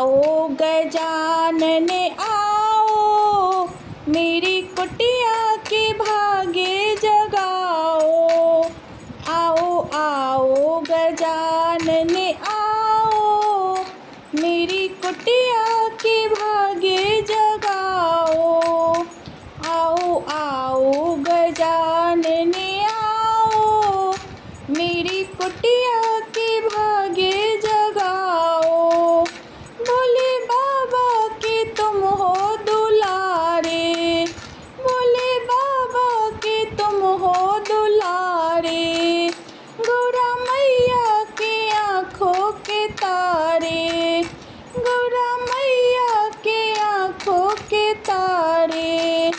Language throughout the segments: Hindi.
आओ गजानन आओ, मेरी कुटिया के भागे जगाओ। आओ आओ गजानन आओ, मेरी कुटिया के भागे जगाओ। आओ आओ गजानन आओ, मेरी कुटिया के भागे जगाओ। भोले बाबा के तुम हो दुलारे, भोले बाबा के तुम हो दुलारे। गौरा मैया के आँखों के तारे, गौरा मैया के आँखों के तारे।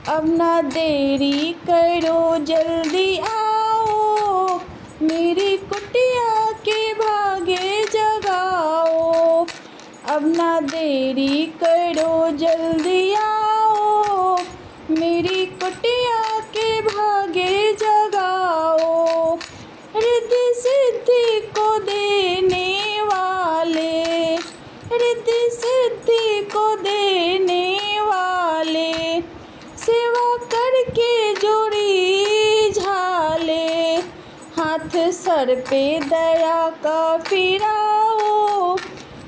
अब ना देरी करो जल्दी आओ, मेरी कुटिया के भागे जगाओ। अब ना देरी करो जल्दी आओ, मेरी कुटिया के भागे जगाओ। रिद्धि सिद्धि को देने वाले, रिद्धि सिद्धि को देने वाले, सेवा करके जोड़ी झाले। हाथ सर पे दया का फिराओ,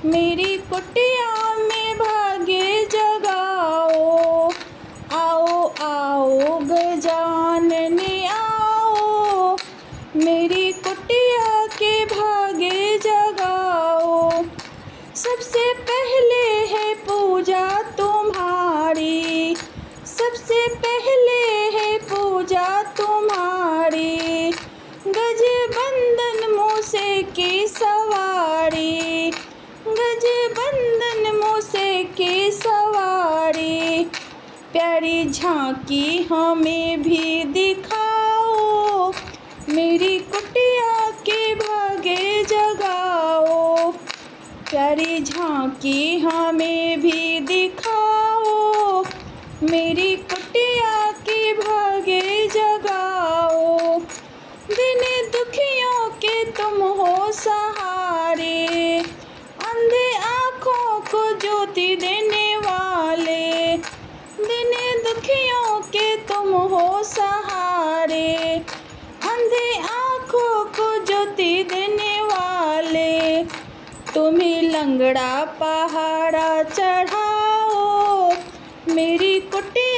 मेरी कुटिया में भागे जगाओ। आओ आओ गजानन आओ, मेरी कुटिया के भागे जगाओ। सबसे पहले है पूजा तुम्हारी, सबसे पहले है पूजा तुम्हारी। गज बंधन मूसे की सवारी, गज बंधन मूसे की सवारी। प्यारी झांकी हमें भी दिखाओ, मेरी कुटिया के भागे जगाओ। प्यारी झांकी हमें भी दिखाओ, मेरी कुटिया के भागे जगाओ। दिन दुखियों के तुम हो सहारे, अंधे आँखों को ज्योति देने वाले। दिन दुखियों के तुम हो सहारे, अंधे आँखों को ज्योति देने वाले। तुम्हें लंगड़ा पहाड़ा चढ़ाओ, मेरी कुटिया